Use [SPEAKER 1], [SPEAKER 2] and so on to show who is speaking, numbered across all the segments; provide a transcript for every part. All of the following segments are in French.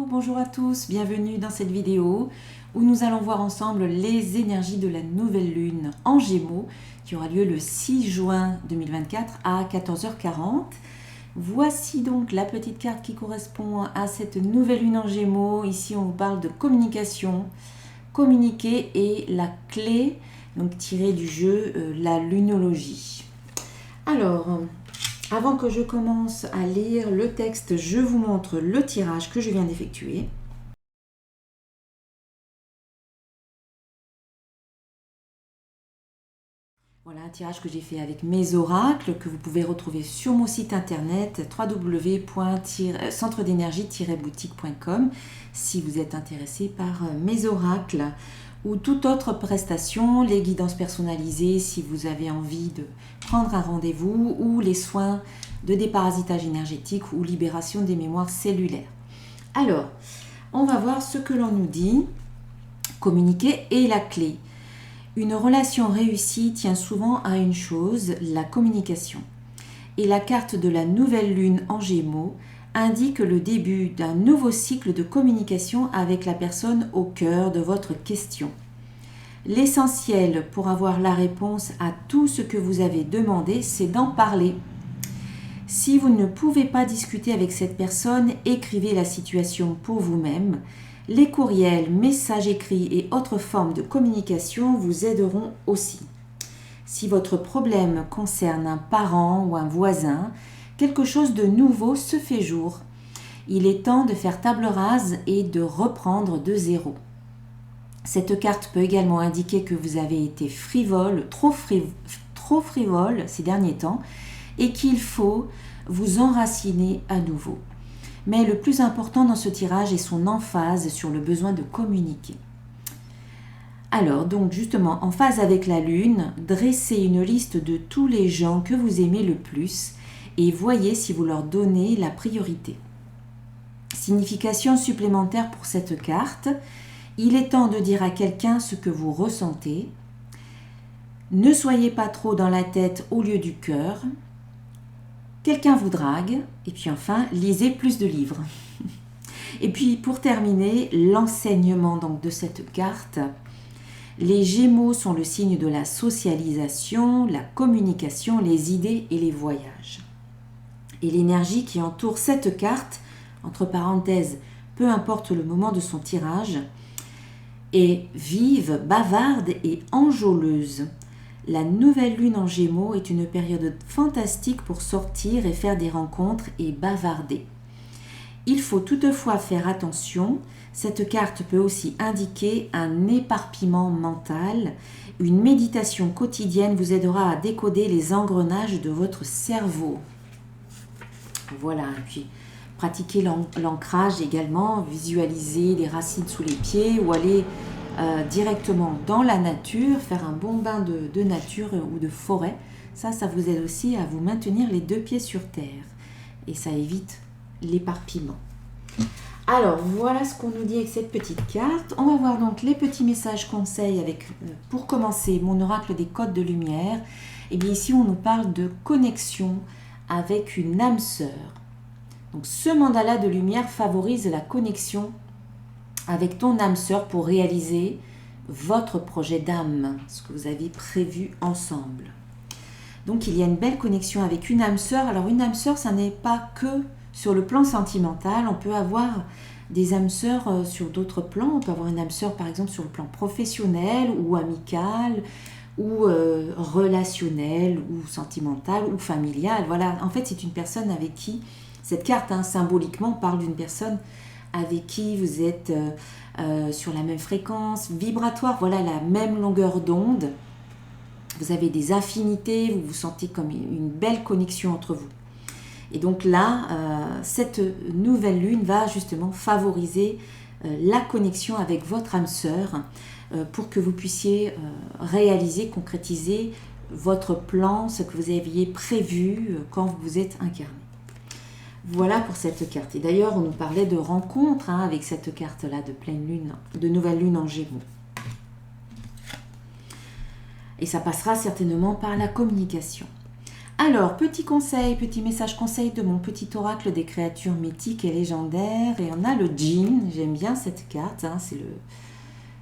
[SPEAKER 1] bonjour à tous, bienvenue dans cette vidéo où nous allons voir ensemble les énergies de la nouvelle lune en Gémeaux qui aura lieu le 6 juin 2024 à 14h40. Voici donc la petite carte qui correspond à cette nouvelle lune en Gémeaux. Ici on vous parle de communication, communiquer et la clé, donc tirée du jeu la lunologie. Alors, avant que je commence à lire le texte, je vous montre le tirage que je viens d'effectuer. Voilà un tirage que j'ai fait avec mes oracles que vous pouvez retrouver sur mon site internet www.centredénergie-boutique.com si vous êtes intéressé par mes oracles ou toute autre prestation, les guidances personnalisées si vous avez envie de prendre un rendez-vous ou les soins de déparasitage énergétique ou libération des mémoires cellulaires. Alors, on va voir ce que l'on nous dit. Communiquer est la clé. Une relation réussie tient souvent à une chose, la communication. Et la carte de la nouvelle lune en Gémeaux indique le début d'un nouveau cycle de communication avec la personne au cœur de votre question. L'essentiel pour avoir la réponse à tout ce que vous avez demandé, c'est d'en parler. Si vous ne pouvez pas discuter avec cette personne, écrivez la situation pour vous-même. Les courriels, messages écrits et autres formes de communication vous aideront aussi. Si votre problème concerne un parent ou un voisin, quelque chose de nouveau se fait jour. Il est temps de faire table rase et de reprendre de zéro. Cette carte peut également indiquer que vous avez été frivole, trop frivole ces derniers temps et qu'il faut vous enraciner à nouveau. Mais le plus important dans ce tirage est son emphase sur le besoin de communiquer. Alors, donc justement, en phase avec la lune, dressez une liste de tous les gens que vous aimez le plus et voyez si vous leur donnez la priorité. Signification supplémentaire pour cette carte, il est temps de dire à quelqu'un ce que vous ressentez. Ne soyez pas trop dans la tête au lieu du cœur. Quelqu'un vous drague, et puis enfin, lisez plus de livres. Et puis pour terminer, l'enseignement donc de cette carte. Les Gémeaux sont le signe de la socialisation, la communication, les idées et les voyages. Et l'énergie qui entoure cette carte, entre parenthèses, peu importe le moment de son tirage, est vive, bavarde et enjôleuse. La nouvelle lune en Gémeaux est une période fantastique pour sortir et faire des rencontres et bavarder. Il faut toutefois faire attention, cette carte peut aussi indiquer un éparpillement mental. Une méditation quotidienne vous aidera à décoder les engrenages de votre cerveau. Voilà, et puis pratiquer l'ancrage également, visualiser les racines sous les pieds ou aller directement dans la nature, faire un bon bain de nature ou de forêt. Ça vous aide aussi à vous maintenir les deux pieds sur terre et ça évite l'éparpillement. Alors voilà ce qu'on nous dit avec cette petite carte. On va voir donc les petits messages conseils avec, pour commencer, mon oracle des codes de lumière. Et bien ici on nous parle de connexion avec une âme sœur. Donc ce mandala de lumière favorise la connexion avec ton âme sœur pour réaliser votre projet d'âme, ce que vous avez prévu ensemble. Donc il y a une belle connexion avec une âme sœur. Alors une âme sœur, ça n'est pas que sur le plan sentimental. On peut avoir des âmes sœurs sur d'autres plans. On peut avoir une âme sœur par exemple sur le plan professionnel ou amical ou relationnel ou sentimental ou familial. Voilà, en fait c'est une personne avec qui, cette carte symboliquement parle d'une personne avec qui vous êtes sur la même fréquence vibratoire, voilà, la même longueur d'onde. Vous avez des affinités, vous vous sentez comme une belle connexion entre vous. Et donc là, cette nouvelle lune va justement favoriser la connexion avec votre âme sœur pour que vous puissiez réaliser, concrétiser votre plan, ce que vous aviez prévu quand vous vous êtes incarné. Voilà pour cette carte. Et d'ailleurs, on nous parlait de rencontres avec cette carte-là de pleine lune, de nouvelle lune en Gémeaux. Et ça passera certainement par la communication. Alors, petit conseil, petit message conseil de mon petit oracle des créatures mythiques et légendaires. Et on a le djinn, j'aime bien cette carte, hein,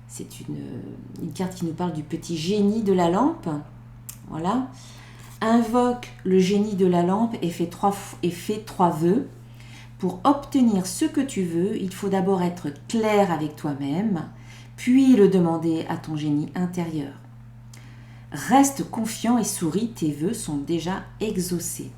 [SPEAKER 1] c'est une carte qui nous parle du petit génie de la lampe. Voilà. Invoque le génie de la lampe et fais trois vœux. Pour obtenir ce que tu veux, il faut d'abord être clair avec toi-même, puis le demander à ton génie intérieur. Reste confiant et souris, tes vœux sont déjà exaucés.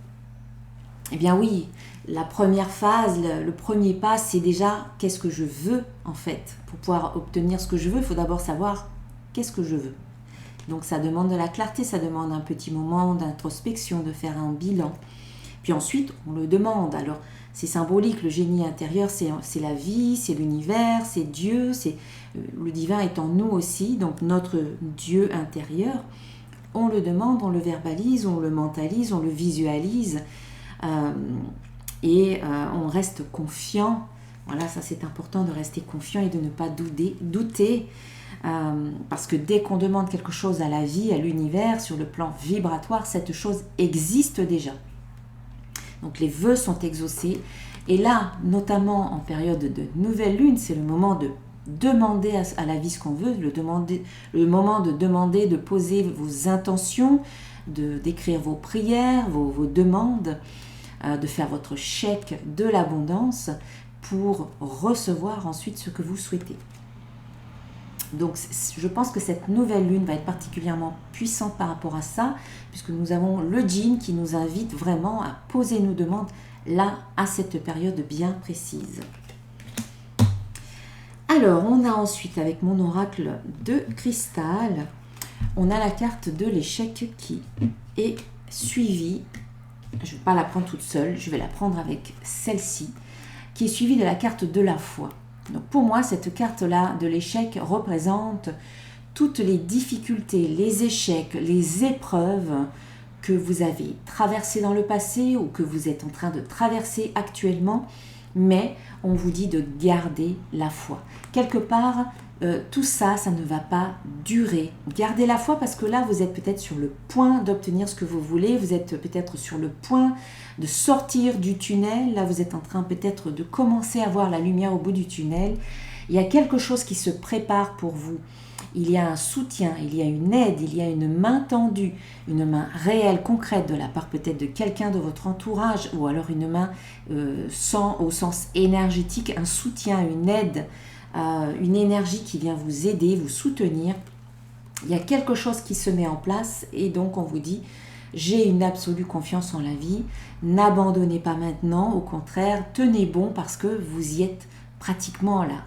[SPEAKER 1] Eh bien oui, la première phase, le premier pas, c'est déjà qu'est-ce que je veux en fait. Pour pouvoir obtenir ce que je veux, il faut d'abord savoir qu'est-ce que je veux. Donc ça demande de la clarté, ça demande un petit moment d'introspection, de faire un bilan. Puis ensuite, on le demande. Alors c'est symbolique, le génie intérieur, c'est la vie, c'est l'univers, c'est Dieu, le divin est en nous aussi, donc notre Dieu intérieur. On le demande, on le verbalise, on le mentalise, on le visualise et on reste confiant. Voilà, ça c'est important de rester confiant et de ne pas douter parce que dès qu'on demande quelque chose à la vie, à l'univers, sur le plan vibratoire, cette chose existe déjà. Donc les vœux sont exaucés. Et là, notamment en période de nouvelle lune, c'est le moment de demander à la vie ce qu'on veut, le moment de demander, de poser vos intentions, d'écrire vos prières, vos demandes, de faire votre chèque de l'abondance pour recevoir ensuite ce que vous souhaitez. Donc je pense que cette nouvelle lune va être particulièrement puissante par rapport à ça, puisque nous avons le djinn qui nous invite vraiment à poser nos demandes là, à cette période bien précise. Alors, on a ensuite, avec mon oracle de cristal, on a la carte de l'échec qui est suivie, je ne vais pas la prendre toute seule, je vais la prendre avec celle-ci, qui est suivie de la carte de la foi. Donc pour moi, cette carte-là de l'échec représente toutes les difficultés, les échecs, les épreuves que vous avez traversées dans le passé ou que vous êtes en train de traverser actuellement, mais on vous dit de garder la foi. Quelque part, tout ça, ça ne va pas durer. Gardez la foi parce que là, vous êtes peut-être sur le point d'obtenir ce que vous voulez, vous êtes peut-être sur le point de sortir du tunnel, là vous êtes en train peut-être de commencer à voir la lumière au bout du tunnel. Il y a quelque chose qui se prépare pour vous. Il y a un soutien, il y a une aide, il y a une main tendue, une main réelle, concrète de la part peut-être de quelqu'un de votre entourage ou alors une main au sens énergétique, un soutien, une aide, une énergie qui vient vous aider, vous soutenir. Il y a quelque chose qui se met en place et donc on vous dit j'ai une absolue confiance en la vie, n'abandonnez pas maintenant, au contraire, tenez bon parce que vous y êtes pratiquement là.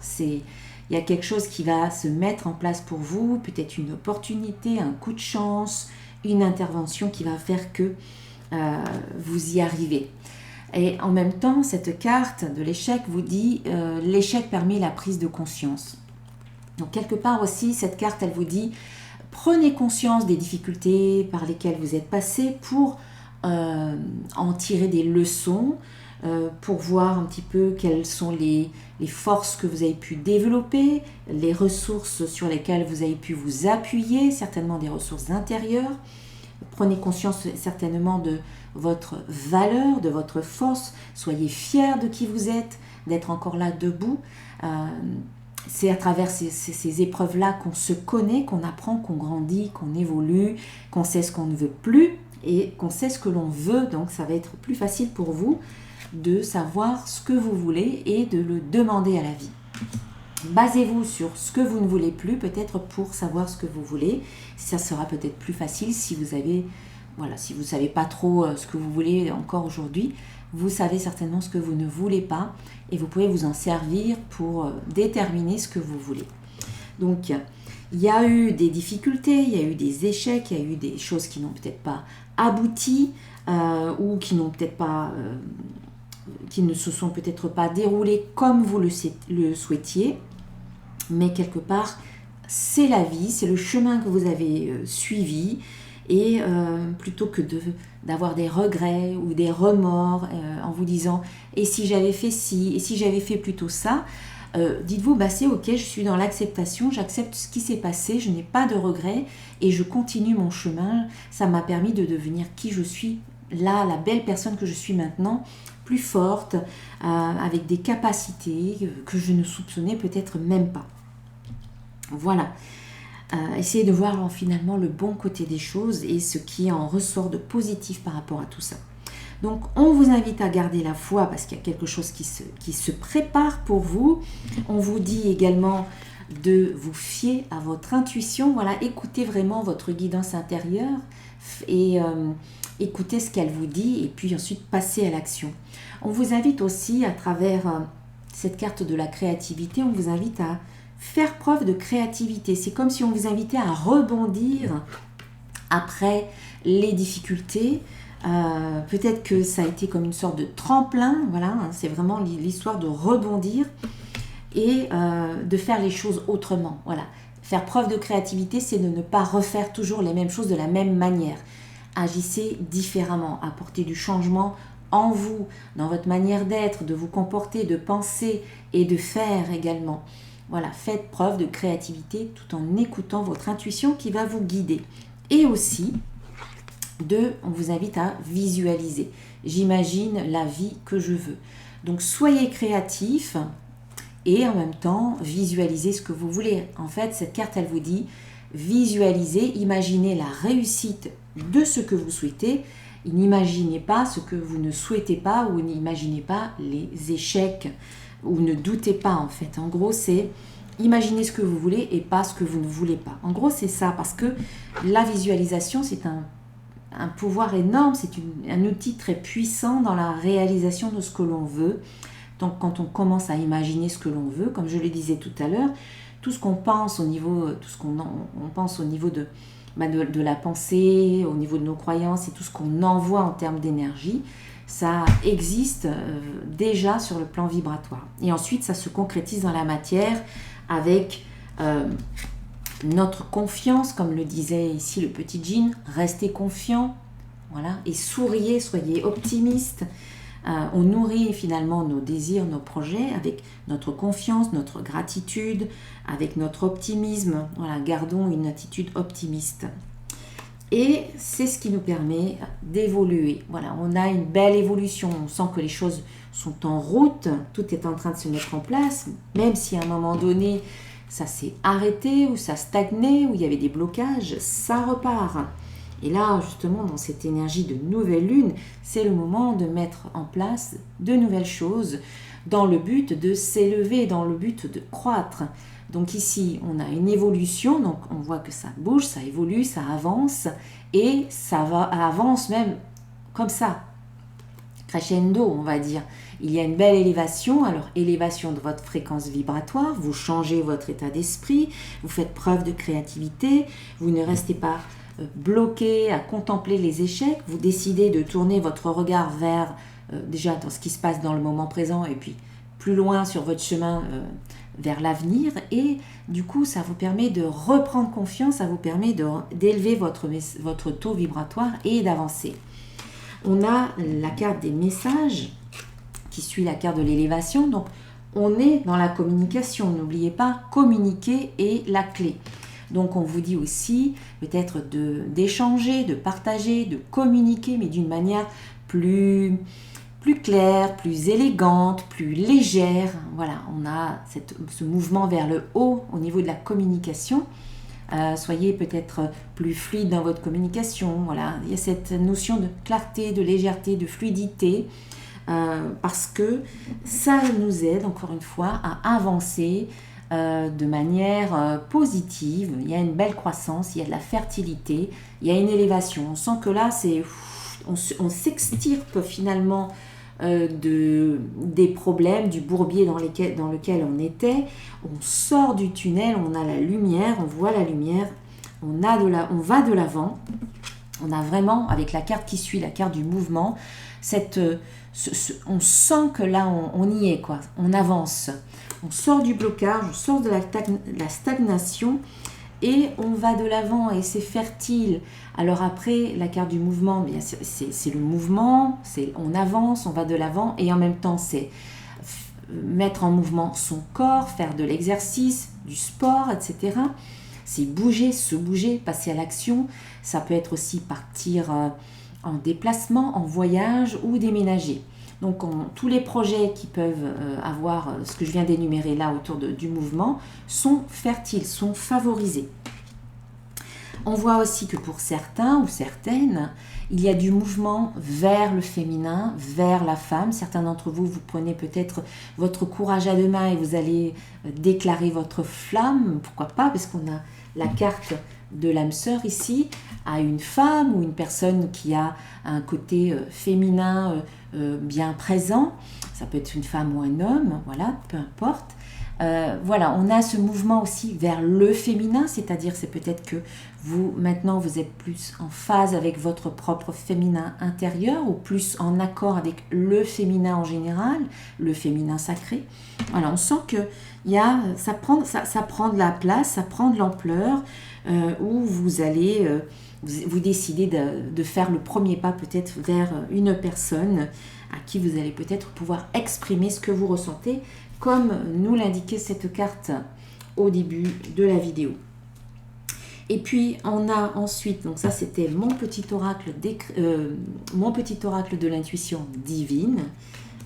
[SPEAKER 1] Il y a quelque chose qui va se mettre en place pour vous, peut-être une opportunité, un coup de chance, une intervention qui va faire que vous y arrivez. Et en même temps, cette carte de l'échec vous dit l'échec permet la prise de conscience. Donc quelque part aussi, cette carte, elle vous dit prenez conscience des difficultés par lesquelles vous êtes passé pour en tirer des leçons, pour voir un petit peu quelles sont les forces que vous avez pu développer, les ressources sur lesquelles vous avez pu vous appuyer, certainement des ressources intérieures. Prenez conscience certainement de votre valeur, de votre force. Soyez fiers de qui vous êtes, d'être encore là debout. C'est à travers ces épreuves-là qu'on se connaît, qu'on apprend, qu'on grandit, qu'on évolue, qu'on sait ce qu'on ne veut plus et qu'on sait ce que l'on veut. Donc ça va être plus facile pour vous de savoir ce que vous voulez et de le demander à la vie. Basez-vous sur ce que vous ne voulez plus, peut-être pour savoir ce que vous voulez. Ça sera peut-être plus facile si vous ne savez pas trop ce que vous voulez encore aujourd'hui. Vous savez certainement ce que vous ne voulez pas et vous pouvez vous en servir pour déterminer ce que vous voulez. Donc, il y a eu des difficultés, il y a eu des échecs, il y a eu des choses qui n'ont peut-être pas abouti ou qui n'ont peut-être pas... qui ne se sont peut-être pas déroulées comme vous le souhaitiez, mais quelque part, c'est la vie, c'est le chemin que vous avez suivi, et plutôt que d'avoir des regrets ou des remords en vous disant « et si j'avais fait ci, et si j'avais fait plutôt ça », dites-vous « c'est ok, je suis dans l'acceptation, j'accepte ce qui s'est passé, je n'ai pas de regrets et je continue mon chemin, ça m'a permis de devenir qui je suis là, la belle personne que je suis maintenant, plus forte, avec des capacités que je ne soupçonnais peut-être même pas. Voilà. Essayez de voir finalement le bon côté des choses et ce qui en ressort de positif par rapport à tout ça. Donc, on vous invite à garder la foi parce qu'il y a quelque chose qui se prépare pour vous. On vous dit également de vous fier à votre intuition. Voilà, écoutez vraiment votre guidance intérieure et écoutez ce qu'elle vous dit et puis ensuite passez à l'action. On vous invite aussi à travers cette carte de la créativité, on vous invite à faire preuve de créativité. C'est comme si on vous invitait à rebondir après les difficultés. Peut-être que ça a été comme une sorte de tremplin, voilà, hein, c'est vraiment l'histoire de rebondir et de faire les choses autrement. Voilà. Faire preuve de créativité, c'est de ne pas refaire toujours les mêmes choses de la même manière. Agissez différemment, apportez du changement en vous, dans votre manière d'être, de vous comporter, de penser et de faire également. Voilà, faites preuve de créativité tout en écoutant votre intuition qui va vous guider. Et aussi, on vous invite à visualiser. J'imagine la vie que je veux. Donc, soyez créatif et en même temps, visualisez ce que vous voulez. En fait, cette carte, elle vous dit, visualisez, imaginez la réussite de ce que vous souhaitez. N'imaginez pas ce que vous ne souhaitez pas ou n'imaginez pas les échecs ou ne doutez pas en fait. En gros, c'est imaginez ce que vous voulez et pas ce que vous ne voulez pas. En gros, c'est ça parce que la visualisation, c'est un pouvoir énorme, c'est un outil très puissant dans la réalisation de ce que l'on veut. Donc, quand on commence à imaginer ce que l'on veut, comme je le disais tout à l'heure, tout ce qu'on pense au niveau, tout ce qu'on on pense au niveau de la pensée, au niveau de nos croyances et tout ce qu'on envoie en termes d'énergie, ça existe déjà sur le plan vibratoire. Et ensuite, ça se concrétise dans la matière avec notre confiance, comme le disait ici le petit Jean, restez confiant, voilà, et souriez, soyez optimiste. On nourrit finalement nos désirs, nos projets avec notre confiance, notre gratitude, avec notre optimisme. Voilà, gardons une attitude optimiste. Et c'est ce qui nous permet d'évoluer. Voilà, on a une belle évolution. On sent que les choses sont en route, tout est en train de se mettre en place, même si à un moment donné, ça s'est arrêté ou ça stagnait, ou il y avait des blocages, ça repart. Et là, justement, dans cette énergie de nouvelle lune, c'est le moment de mettre en place de nouvelles choses dans le but de s'élever, dans le but de croître. Donc ici, on a une évolution, donc on voit que ça bouge, ça évolue, ça avance, et ça avance même comme ça, crescendo, on va dire. Il y a une belle élévation, alors élévation de votre fréquence vibratoire, vous changez votre état d'esprit, vous faites preuve de créativité, vous ne restez pas bloqué à contempler les échecs, vous décidez de tourner votre regard vers déjà dans ce qui se passe dans le moment présent et puis plus loin sur votre chemin vers l'avenir, et du coup ça vous permet de reprendre confiance, ça vous permet d'élever votre taux vibratoire et d'avancer. On a la carte des messages qui suit la carte de l'élévation, donc on est dans la communication, n'oubliez pas, communiquer est la clé. Donc on vous dit aussi peut-être d'échanger, de partager, de communiquer, mais d'une manière plus claire, plus élégante, plus légère. Voilà, on a ce mouvement vers le haut au niveau de la communication. Soyez peut-être plus fluide dans votre communication. Voilà, il y a cette notion de clarté, de légèreté, de fluidité, parce que ça nous aide, encore une fois, à avancer de manière positive. Il y a une belle croissance, il y a de la fertilité, il y a une élévation. On sent que là, on s'extirpe finalement des problèmes, du bourbier dans lequel on était. On sort du tunnel, on a la lumière, on voit la lumière, on va de l'avant. On a vraiment, avec la carte qui suit, la carte du mouvement, on sent que là, on y est, quoi. On avance. On sort du blocage, on sort de la stagnation et on va de l'avant et c'est fertile. Alors après, la carte du mouvement, bien c'est le mouvement, on avance, on va de l'avant et en même temps, c'est mettre en mouvement son corps, faire de l'exercice, du sport, etc. C'est bouger, se bouger, passer à l'action. Ça peut être aussi partir en déplacement, en voyage ou déménager. Donc tous les projets qui peuvent avoir ce que je viens d'énumérer là autour du mouvement sont fertiles, sont favorisés. On voit aussi que pour certains ou certaines, il y a du mouvement vers le féminin, vers la femme. Certains d'entre vous, vous prenez peut-être votre courage à deux mains et vous allez déclarer votre flamme. Pourquoi pas? Parce qu'on a la carte de l'âme sœur ici à une femme ou une personne qui a un côté féminin bien présent. Ça peut être une femme ou un homme, voilà, peu importe. Voilà, on a ce mouvement aussi vers le féminin, c'est-à-dire c'est peut-être que vous, maintenant, vous êtes plus en phase avec votre propre féminin intérieur ou plus en accord avec le féminin en général, le féminin sacré. Voilà, on sent que ça prend de la place, ça prend de l'ampleur, où vous allez, vous décidez de faire le premier pas peut-être vers une personne à qui vous allez peut-être pouvoir exprimer ce que vous ressentez, comme nous l'indiquait cette carte au début de la vidéo. Et puis on a ensuite, donc ça c'était mon petit oracle de l'intuition divine,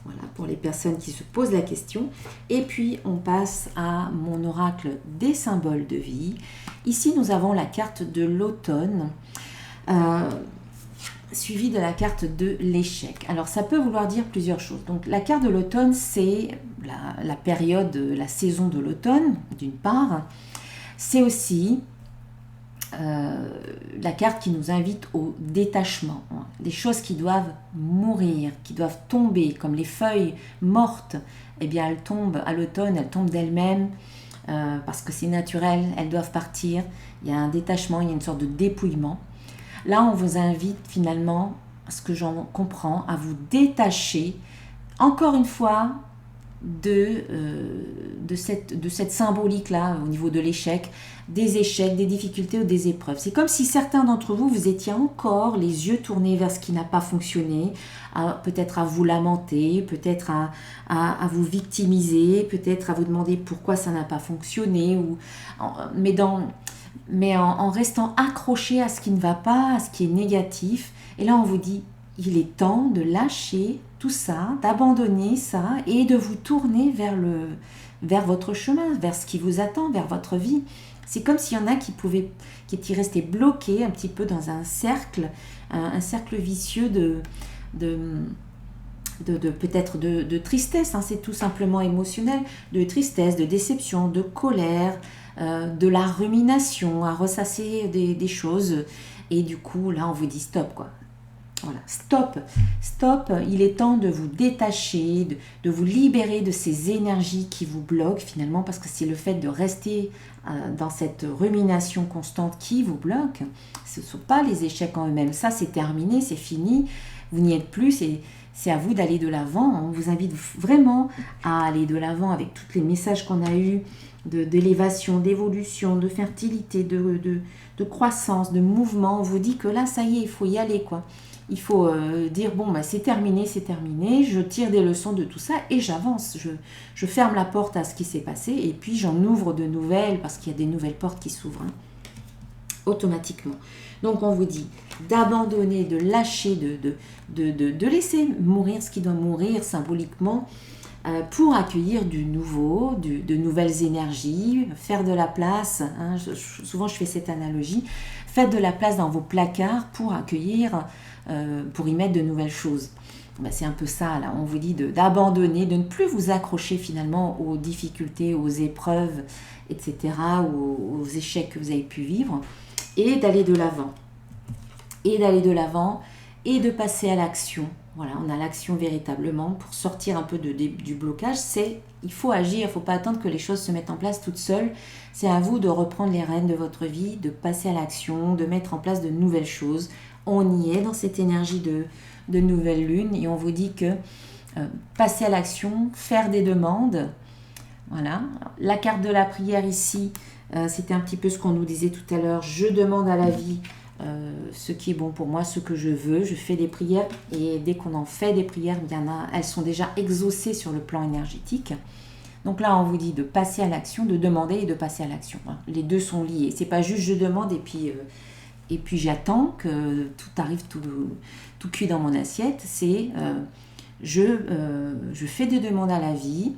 [SPEAKER 1] voilà, pour les personnes qui se posent la question. Et puis on passe à mon oracle des symboles de vie. Ici nous avons la carte de l'automne, suivi de la carte de l'échec. Alors ça peut vouloir dire plusieurs choses. Donc la carte de l'automne, c'est la période, la saison de l'automne, d'une part. C'est aussi la carte qui nous invite au détachement. Des choses qui doivent mourir, qui doivent tomber, comme les feuilles mortes, eh bien elles tombent à l'automne, elles tombent d'elles-mêmes, parce que c'est naturel, elles doivent partir. Il y a un détachement, il y a une sorte de dépouillement. Là, on vous invite finalement, à ce que j'en comprends, à vous détacher, encore une fois, de cette symbolique-là, au niveau de l'échec, des échecs, des difficultés ou des épreuves. C'est comme si certains d'entre vous, vous étiez encore les yeux tournés vers ce qui n'a pas fonctionné, peut-être à vous lamenter, peut-être à vous victimiser, peut-être à vous demander pourquoi ça n'a pas fonctionné, mais en restant accroché à ce qui ne va pas, à ce qui est négatif. Et là, on vous dit, il est temps de lâcher tout ça, d'abandonner ça et de vous tourner vers votre chemin, vers ce qui vous attend, vers votre vie. C'est comme s'il y en a qui étaient restés bloqués un petit peu dans un cercle vicieux peut-être de tristesse, hein, c'est tout simplement émotionnel, de tristesse, de déception, de colère, de la rumination, à ressasser des choses. Et du coup, là, on vous dit stop, quoi. Voilà, stop, il est temps de vous détacher, de vous libérer de ces énergies qui vous bloquent finalement, parce que c'est le fait de rester dans cette rumination constante qui vous bloque. Ce ne sont pas les échecs en eux-mêmes, ça c'est terminé, c'est fini, vous n'y êtes plus, c'est à vous d'aller de l'avant. On vous invite vraiment à aller de l'avant avec tous les messages qu'on a eus d'élévation, d'évolution, de fertilité, de croissance, de mouvement. On vous dit que là, ça y est, il faut y aller, quoi. Il faut dire, bon, bah, c'est terminé, je tire des leçons de tout ça et j'avance. Je ferme la porte à ce qui s'est passé et puis j'en ouvre de nouvelles parce qu'il y a des nouvelles portes qui s'ouvrent, hein, automatiquement. Donc, on vous dit d'abandonner, de lâcher, de laisser mourir ce qui doit mourir symboliquement pour accueillir du nouveau, de nouvelles énergies, faire de la place. Hein, souvent, je fais cette analogie. Faites de la place dans vos placards pour accueillir, pour y mettre de nouvelles choses. Ben, c'est un peu ça, là. On vous dit d'abandonner, de ne plus vous accrocher finalement aux difficultés, aux épreuves, etc., ou aux échecs que vous avez pu vivre, et d'aller de l'avant. Et de passer à l'action. Voilà, on a l'action véritablement pour sortir un peu du blocage. Il faut agir, il ne faut pas attendre que les choses se mettent en place toutes seules. C'est à vous de reprendre les rênes de votre vie, de passer à l'action, de mettre en place de nouvelles choses. On y est dans cette énergie de nouvelle lune et on vous dit que passer à l'action, faire des demandes. Voilà, la carte de la prière ici, c'était un petit peu ce qu'on nous disait tout à l'heure. Je demande à la vie ce qui est bon pour moi, ce que je veux. Je fais des prières et dès qu'on en fait des prières, elles sont déjà exaucées sur le plan énergétique. Donc là, on vous dit de passer à l'action, de demander et de passer à l'action. Les deux sont liés. C'est pas juste je demande et puis Et puis j'attends que tout arrive tout cuit dans mon assiette. C'est je fais des demandes à la vie,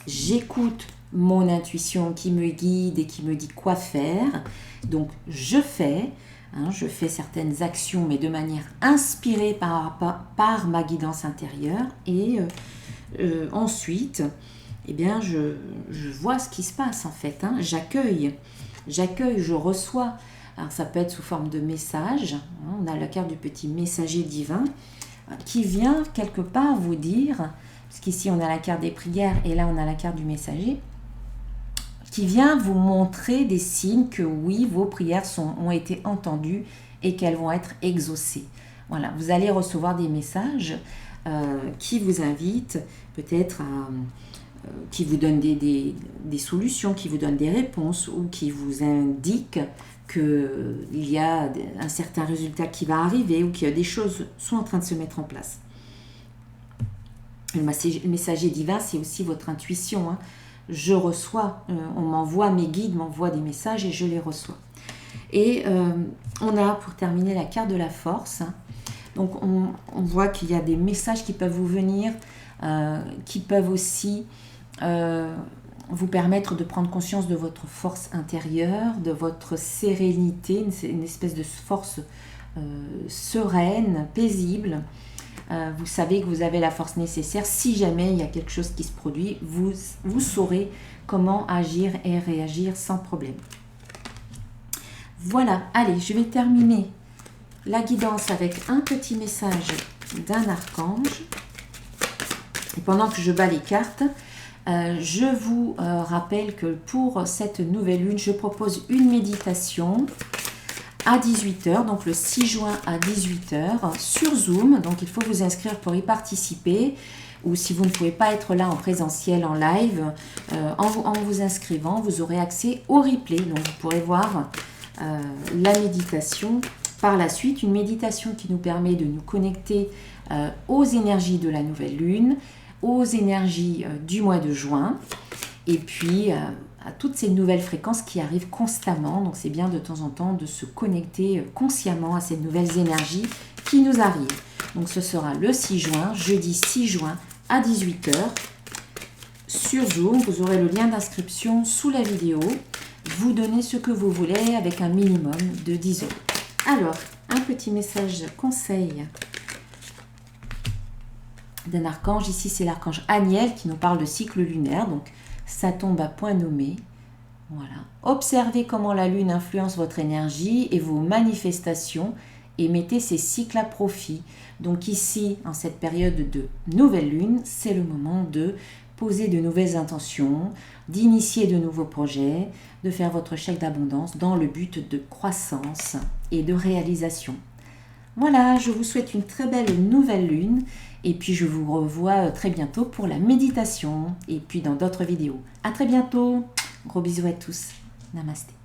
[SPEAKER 1] j'écoute mon intuition qui me guide et qui me dit quoi faire. Donc je fais certaines actions, mais de manière inspirée par ma guidance intérieure. Et ensuite, eh bien, je vois ce qui se passe en fait. J'accueille, je reçois. Alors ça peut être sous forme de message. On a la carte du petit messager divin qui vient quelque part vous dire, parce qu'ici on a la carte des prières et là on a la carte du messager, qui vient vous montrer des signes que oui, vos prières ont été entendues et qu'elles vont être exaucées. Voilà, vous allez recevoir des messages qui vous invitent peut-être qui vous donnent des solutions, qui vous donnent des réponses ou qui vous indiquent qu'il y a un certain résultat qui va arriver ou que des choses sont en train de se mettre en place. Le messager divin, c'est aussi votre intuition. Je reçois, on m'envoie, mes guides m'envoient des messages et je les reçois. Et on a pour terminer la carte de la force. Donc on voit qu'il y a des messages qui peuvent vous venir, qui peuvent aussi vous permettre de prendre conscience de votre force intérieure, de votre sérénité, une espèce de force sereine, paisible. Vous savez que vous avez la force nécessaire. Si jamais il y a quelque chose qui se produit, vous saurez comment agir et réagir sans problème. Voilà, allez, je vais terminer la guidance avec un petit message d'un archange. Et pendant que je bats les cartes, je vous rappelle que pour cette nouvelle lune, je propose une méditation à 18h, donc le 6 juin à 18h sur Zoom. Donc il faut vous inscrire pour y participer, ou si vous ne pouvez pas être là en présentiel, en live, en vous inscrivant, vous aurez accès au replay. Donc vous pourrez voir la méditation par la suite, une méditation qui nous permet de nous connecter aux énergies de la nouvelle lune, aux énergies du mois de juin, et puis à toutes ces nouvelles fréquences qui arrivent constamment. Donc c'est bien de temps en temps de se connecter consciemment à ces nouvelles énergies qui nous arrivent. Donc ce sera le 6 juin, jeudi 6 juin à 18h sur Zoom. Vous aurez le lien d'inscription sous la vidéo. Vous donnez ce que vous voulez avec un minimum de 10 €. Alors, un petit message conseil d'un archange. Ici, c'est l'archange Aniel qui nous parle de cycle lunaire. Donc, ça tombe à point nommé. Voilà. Observez comment la lune influence votre énergie et vos manifestations et mettez ces cycles à profit. Donc ici, en cette période de nouvelle lune, c'est le moment de poser de nouvelles intentions, d'initier de nouveaux projets, de faire votre chèque d'abondance dans le but de croissance et de réalisation. Voilà, je vous souhaite une très belle nouvelle lune et puis je vous revois très bientôt pour la méditation et puis dans d'autres vidéos. À très bientôt. Gros bisous à tous. Namasté.